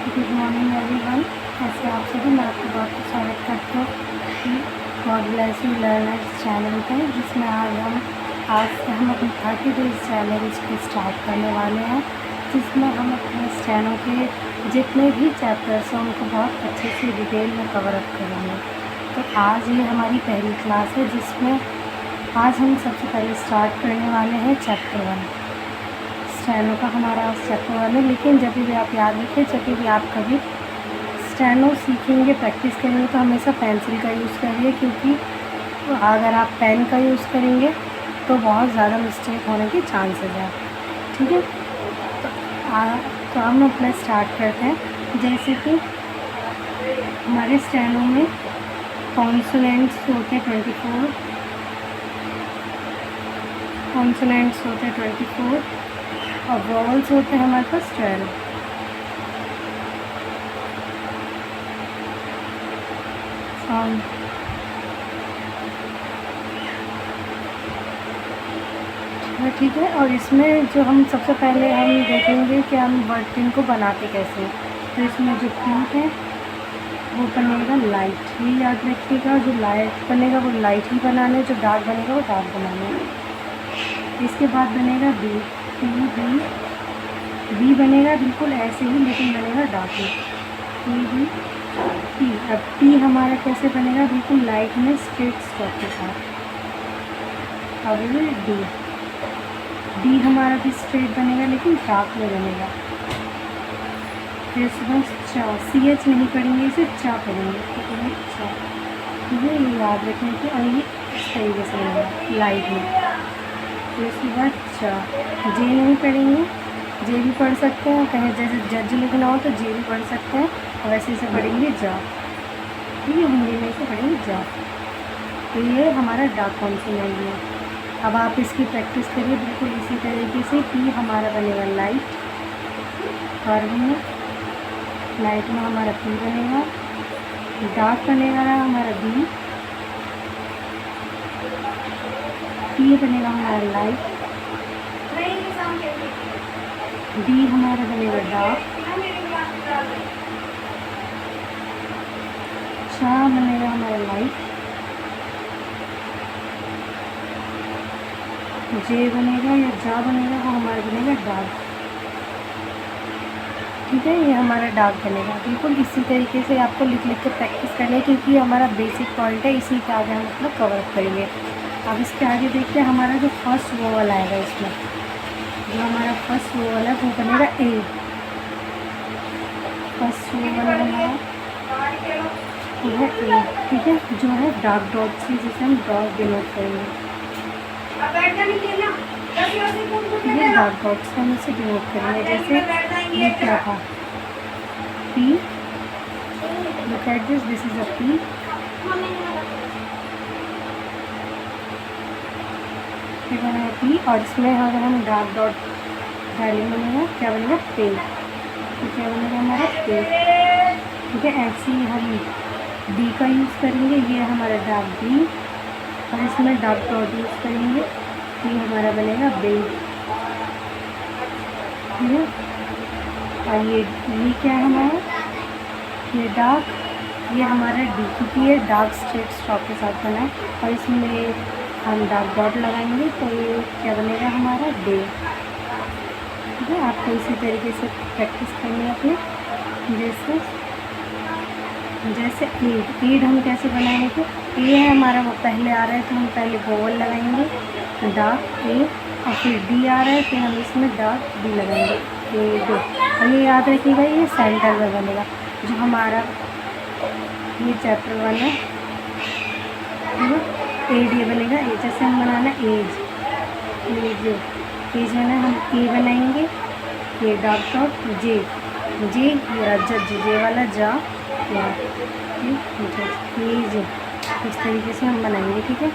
Good morning everyone. कैसे आप सभी? मैं आपका बहुत स्वागत करती हूँ गॉड ब्लेसिंग लर्नर्स चैनल पर, जिसमें आज से हम अपने 30 डेज चैलेंज को स्टार्ट करने वाले हैं, जिसमें हम अपने स्टेनो के जितने भी चैप्टर्स हैं उनको बहुत अच्छे से डिटेल में कवर अप करेंगे। तो आज ये हमारी पहली क्लास है, जिसमें आज हम सबसे पहले स्टार्ट करने वाले हैं चैप्टर 1। स्टेनो का हमारा चैप्टर 1 है, लेकिन जब भी आप याद रखें, जब भी आप कभी स्टेनो सीखेंगे, प्रैक्टिस करेंगे, तो हमेशा पेंसिल का यूज़ करिए, क्योंकि अगर आप पेन का यूज़ करेंगे तो बहुत ज़्यादा मिस्टेक होने के चांसेस हैं। ठीक है, तो हम अपना स्टार्ट करते हैं। जैसे कि हमारे स्टेनो में कॉन्सोनेंट्स होते हैं 24, कॉन्सोनेंट्स होते हैं 24 और वॉवल्स होते हैं हमारे पास 12। ठीक है, और इसमें जो हम सबसे पहले हम देखेंगे कि हम वर्ड को बनाते कैसे हैं। तो इसमें जो पी है वो बनेगा लाइट, ये याद रखिएगा। जो लाइट बनेगा वो लाइट ही बनाना है, जो डार्क बनेगा वो डार्क बनाना है। इसके बाद बनेगा बी, बी बनेगा बिल्कुल ऐसे ही, लेकिन बनेगा डार्क में। B P. अब टी हमारा कैसे बनेगा? बिल्कुल लाइट में स्ट्रेट स्ट्रोक के साथ। अब ये डी हमारा भी स्ट्रेट बनेगा, लेकिन डार्क में बनेगा। फिर बस चा, सी एच नहीं पढ़ेंगे, इसे चा पढ़ेंगे। तो चा, ये याद रखने की, और ये इस तरीके से बनेगा लाइट में। फिर उसके बाद चा, जे नहीं पढ़ेंगे, जे भी पढ़ सकते हैं, कहीं जैसे जज लिखना हो तो जे भी पढ़ सकते हैं, और वैसे इसे पढ़ेंगे जा। ठीक है, हिंदी में इसे पढ़ेंगे जा। तो ये हमारा डार्क कॉन्सोनेंट है। अब आप इसकी प्रैक्टिस करिए बिल्कुल इसी तरीके से। पी हमारा बनेगा लाइट, और में लाइट में हमारा पी बनेगा, डार्क बनेगा हमारा बी, पी बनेगा हमारा लाइट, डी हमारा बनेगा डार्क, चा बनेगा हमारा लाइट, जे बनेगा या जा बनेगा वो हमारा बनेगा डार्क। ठीक है, ये हमारा डार्क बनेगा। बिल्कुल इसी तरीके से आपको लिख लिख कर प्रैक्टिस करनी है, क्योंकि हमारा बेसिक पॉइंट है, इसी के आगे हम मतलब कवर अप करेंगे। अब इसके आगे देखते हैं हमारा जो फर्स्ट वोवल आएगा, इसमें जो हमारा फर्स्ट वोवल है वो बनेगा ए। फर्स्ट वोवल हमारा वो है ए। ठीक है, जो है डार्क डॉट से, जिसे हम डॉट डिनोट करेंगे। ये डार्क डॉट से हम इसे डिनोट करेंगे। जैसे ये क्या था, P, look at this, this is a P. ये बना पी, और इसमें अगर हम डार्क डॉट डालेंगे बनेगा क्या बनेगा? पे। तो क्या बनेगा हमारा? पे। ठीक है, ऐसे ही हम बी का यूज़ करेंगे। ये हमारा डार्क बी, और इसमें डार्क डॉट यूज़ करेंगे, ये हमारा बनेगा बे। ठीक है, और ये क्या है हमारा? ये डार्क, ये हमारा डी, क्योंकि ये डार्क स्ट्रेट स्ट्रोक के साथ बना है, और इसमें हम डार्क डॉट लगाएंगे, तो ये क्या बनेगा हमारा? डे। ठीक है, आपको इसी तरीके से प्रैक्टिस करनी है अपने। जैसे एड हम कैसे बनाएंगे? तो ए है हमारा, वो पहले आ रहा है, तो हम पहले वोवल लगाएंगे डार्क ए, और फिर डी आ रहा है, फिर हम इसमें डार्क डी लगाएंगे ए डे। और ये याद रखिएगा, ये सेंटर में बनेगा। जो हमारा ये चैप्टर 1 है, ए डी बनेगा। ए जैसे हम बनाना एज, एज है ना, हम ए बनाएंगे, ये डार्क डॉट जे, ये जज, जे वाला जा, एज, इस तरीके से हम बनाएंगे। ठीक है,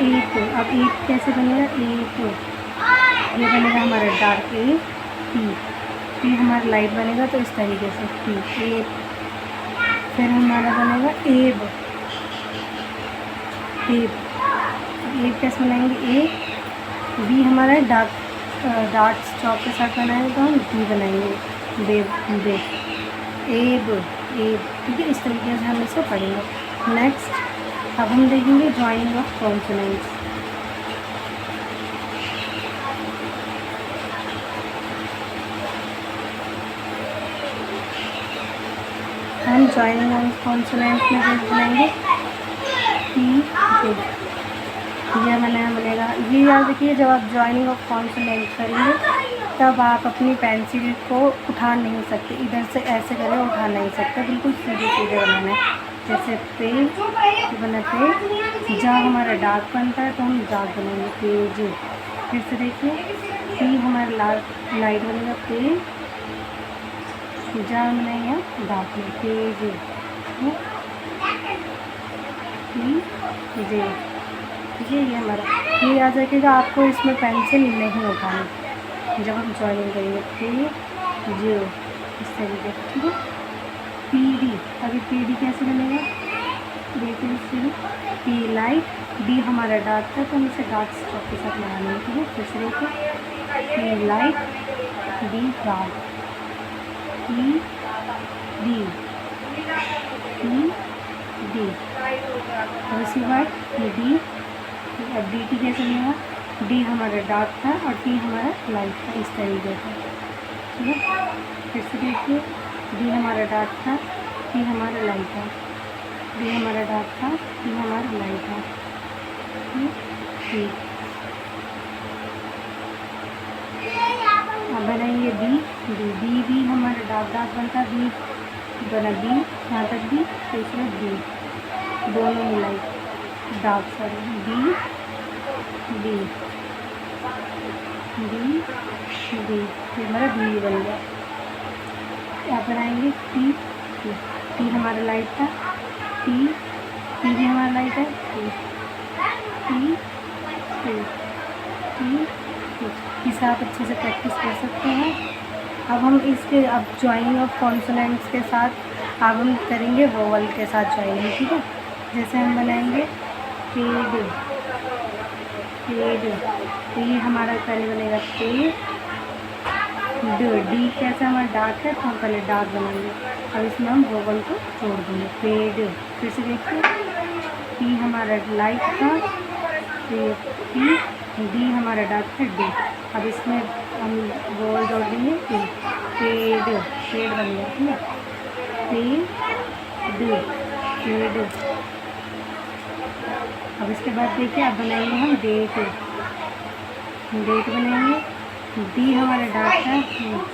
ए टू। अब ए कैसे बनेगा? ए टू, ये बनेगा हमारा डार्क ए, पी हमारा लाइट बनेगा, तो इस तरीके से पी ए। फिर हमारा बनेगा एब, एब कैसे बनाएंगे? ए, बी हमारा डार्क स्ट्रोक के साथ बनाएंगे, तो हम डी बनाएंगे। बेब बे एब एब, ठीक है। इस तरीके से हम इसे पढ़ेंगे। नेक्स्ट अब हम देखेंगे जॉइनिंग ऑफ कॉन्सोनेंट्स। हम जॉइनिंग ऑफ कॉन्सोनेंट में देख लेंगे कि ये बनेगा। ये याद रखिए, जब आप जॉइनिंग ऑफ कॉन्सोनेंट करेंगे तब आप अपनी पेंसिल को उठा नहीं सकते, इधर से ऐसे करें उठा नहीं सकते, बिल्कुल सीधे सीधे बनाना है। जैसे पे बना पे, जहाँ हमारा डार्क बनता है तो हम डार्क बनाएंगे पेज। फिर से देखिए, पी हमारा लाइट बनेगा पे, जहाँ बनाएंगे डार्क में पेज जे, ठीक है। ये हमारा ये याद रखिएगा, आपको इसमें पेंसिल नहीं उठानी जब हम जॉइनिंग करेंगे। पे जीरो इस तरीके, ठीक है। पी डी, अभी पी डी कैसे बनेगा देखिए, इससे पी लाइट, डी हमारा डार्क था तो हम इसे डार्क स्ट्रोक के साथ लगाएंगे, ठीक है। फिर से देखिए, P light D dark, P D P D, और इसी बाद डी। अब डी टी कैसे बनेगा, डी हमारा डार्क था और टी हमारा लाइट था, इस तरीके से, ठीक है। फिर से देखिए, डी हमारा डार्क था, टी हमारा लाइट था, डी हमारा डार्क था, टी हमारा लाइट था, ठीक। अब बनाएंगे बी, डी बी भी हमारा डार्क बनता, बी बना बी, यहाँ तक बी, तो इसमें बी दोनों मिलाई dark, sorry B B B B, ये हमारा बी बन गया। क्या बनाएंगे टी, टी हमारा लाइट था, टी भी हमारा लाइट है, टी इसे आप अच्छे से प्रैक्टिस कर सकते हैं। अब हम इसके जॉइनिंग ऑफ कॉन्सोनेंट्स के साथ अब हम करेंगे वोवल के साथ जॉइनिंग, ठीक है। जैसे हम बनाएंगे पेड, तो ये हमारा पहले बनेगा पे डी, कैसे हमारा डार्क है तो हम पहले डार्क बनाएंगे। अब इसमें हम वोवल को जोड़ देंगे पेड। फिर से देखिए, पी हमारा लाइट था, पी डी हमारा डार्क है डी। अब इसमें हम वोवल जोड़ देंगे पेड, पेड बन गया, ठीक है। पेड। अब इसके बाद देखिए, अब बनाएंगे हम डेट, डेट बनाएंगे। डी हमारा डार्क है,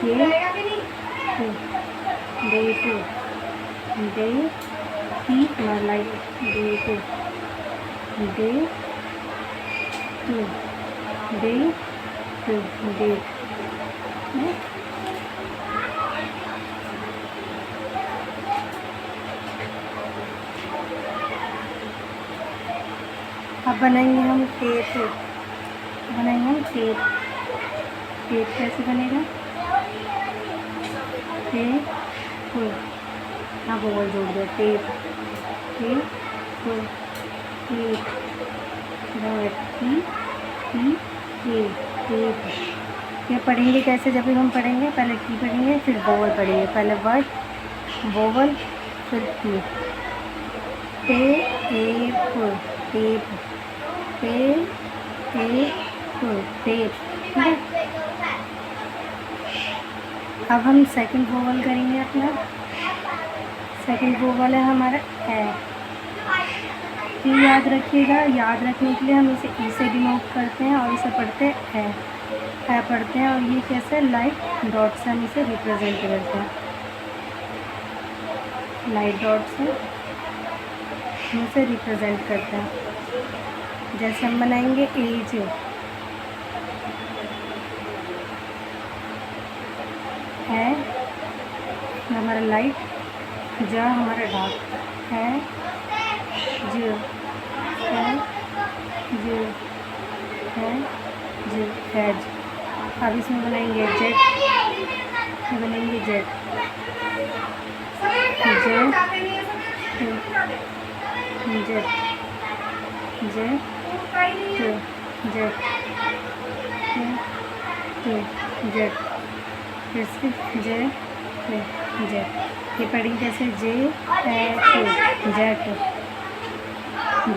डेट डे, टी हमारा light, date day to date. अब बनाएंगे हम टेप, टेप कैसे बनेगा, टेप, हाँ वोवल जोड़ दिया, टेप ये पढ़ेंगे कैसे, जब भी हम पढ़ेंगे पहले टी पढ़ेंगे फिर वोवल पढ़ेंगे, पहले वर्ड वोवल फिर टी। टेप, ठीक है। अब हम सेकंड वोवल करेंगे अपना, सेकंड वोवल है हमारा ए। याद रखिएगा, याद रखने के लिए हम इसे ई से डिनोट करते हैं और इसे पढ़ते हैं ए पढ़ते हैं, और ये कैसे लाइट डॉट से हम इसे रिप्रेजेंट करते हैं, लाइट डॉट से हम इसे रिप्रेजेंट करते हैं। जैसे हम बनाएंगे एज, है हमारा लाइट, ज हमारा डार्क है, ज है, ज है, ज हैज। अब इसमें बनाएंगे जेड, बनेंगे Z, Z Z Z Z, फिर से जेड जेट। ये पढ़ेंगे कैसे, J A to jet,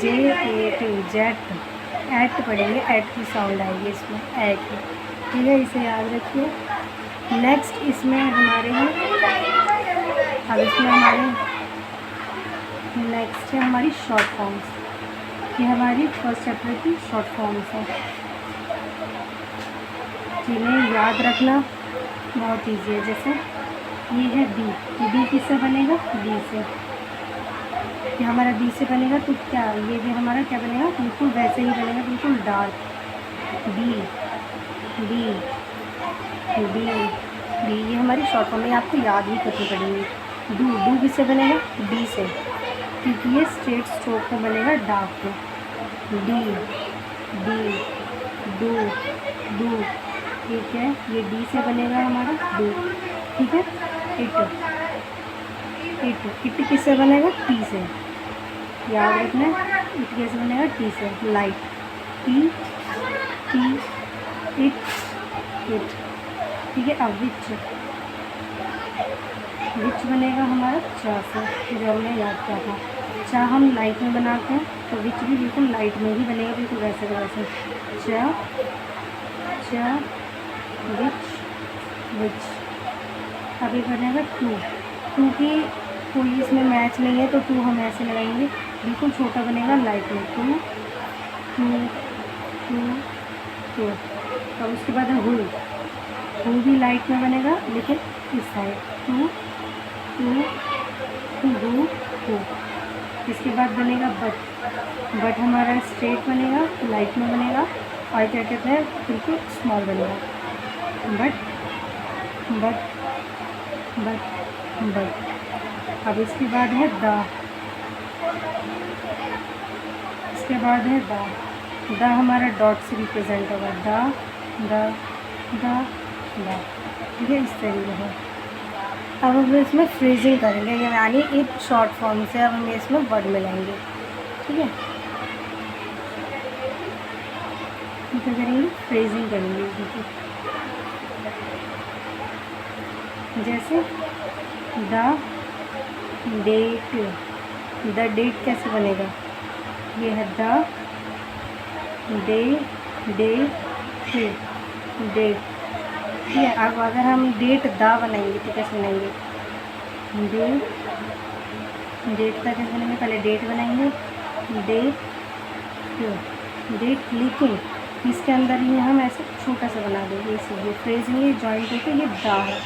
J A to jet. At पढ़ेंगे, एट की साउंड आएगी इसमें, एट। ठीक है, इसे याद रखिए। नेक्स्ट इसमें हमारे हैं, अब इसमें हमारे नेक्स्ट है हमारी शॉर्ट फॉर्म्स। ये हमारी फर्स्ट चैप्टर की शॉर्ट फॉर्म्स है, जिन्हें याद रखना बहुत ईजी है। जैसे ये है बी, ये बी किससे बनेगा, बी से। ये हमारा बी से बनेगा तो क्या, ये भी हमारा क्या बनेगा, बिल्कुल वैसे ही बनेगा, बिल्कुल dark. B B B B, ये हमारी शॉर्ट फॉर्म में आपको याद ही करनी पड़ेगी। डू किससे बनेगा, डी से, क्योंकि ये स्ट्रेट स्ट्रोक में बनेगा dark. D D do do, ठीक है, ये डी से बनेगा हमारा डू। ठीक है, इट किससे बनेगा, टी से, याद रखना है। इट कैसे बनेगा, टी से। Light, T T it it. ठीक है, अब विच बनेगा हमारा चा से, जो हमने याद किया था। चा हम लाइट में बनाते हैं, तो विच भी बिल्कुल लाइट में ही बनेगा, बिल्कुल वैसे का वैसे। चा चा विच। अब ये बनेगा टू की कोई इसमें मैच नहीं है, तो टू हम ऐसे लगाएंगे, बिल्कुल छोटा बनेगा लाइट में। Two two two two. अब उसके बाद है हु भी लाइट में बनेगा, लेकिन इस side. Two two two two. इसके बाद बनेगा बट हमारा स्ट्रेट बनेगा, लाइट में बनेगा, और क्या कहते हैं, बिल्कुल स्मॉल बनेगा। बट अब इसके बाद है द, इसके बाद है द हमारा डॉट से रिप्रेजेंट होगा। द ठीक है, इस तरीके से। अब हम इसमें फ्रेजिंग करेंगे, यानी एक शॉर्ट फॉर्म से अब हम इसमें वर्ड मिलाएंगे। ठीक है, क्या करेंगे, फ्रेजिंग करेंगे। जैसे द डेट कैसे बनेगा, ये है द डेट। ठीक है, अब अगर हम डेट द बनाएंगे तो कैसे बनाएंगे, डेट का कैसे बनेंगे, पहले डेट बनाएंगे, डेट, लेकिन इसके अंदर ही हम ऐसे छोटा सा बना देंगे, इसीलिए फ्रेज में ये जॉइंट होकर ये दा है।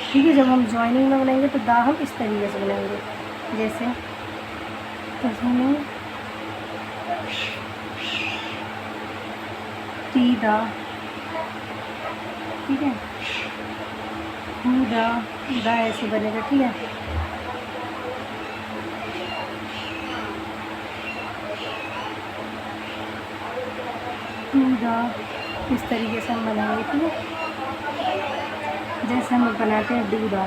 ठीक है, जब हम जॉइनिंग में बनाएंगे तो दा हम इस तरीके से बनाएंगे, जैसे में टी दा। ठीक है, टू दा ऐसे बनेगा। ठीक है, टू दा, इस तरीके से हम बनाएंगे। ठीक है, जैसे हम बनाते हैं डू दा,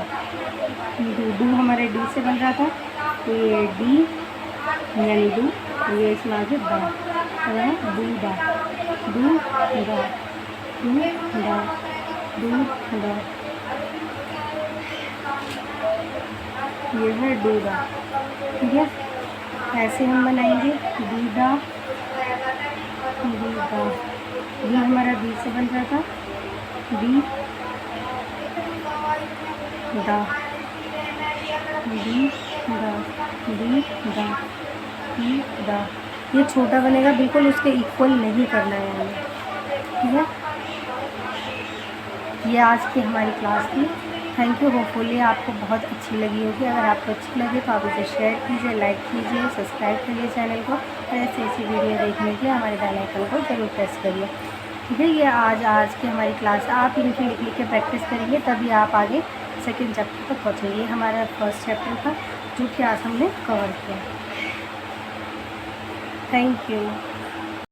डू हमारे डी से बन रहा था, तो ये डी यानी डू, ये इसमें आगे दा, डू दा, डू दा, डू दा, डू दा, ये है डू दा। ठीक है, ऐसे हम बनाएंगे डी दा, डी दा। ये हमारा डी से बन रहा था, डी दा, डी दा, डी दा, डी दा। ये छोटा बनेगा, बिल्कुल उसके इक्वल नहीं करना है हमें। ठीक है, ये आज की हमारी क्लास थी। थैंक यू, होपफुली आपको बहुत अच्छी लगी होगी। अगर आपको अच्छी लगे तो आप इसे शेयर कीजिए, लाइक कीजिए, सब्सक्राइब करिए चैनल को, और ऐसी वीडियो देखने के लिए हमारे बेल आइकन को जरूर प्रेस करिए। ठीक है, ये आज की हमारी क्लास, आप इनकी लिख के प्रैक्टिस करेंगे, तभी आप आगे सेकेंड चैप्टर तक पहुँचेंगे। ये हमारा फर्स्ट चैप्टर था, जो कि आज हमने कवर किया। Thank you.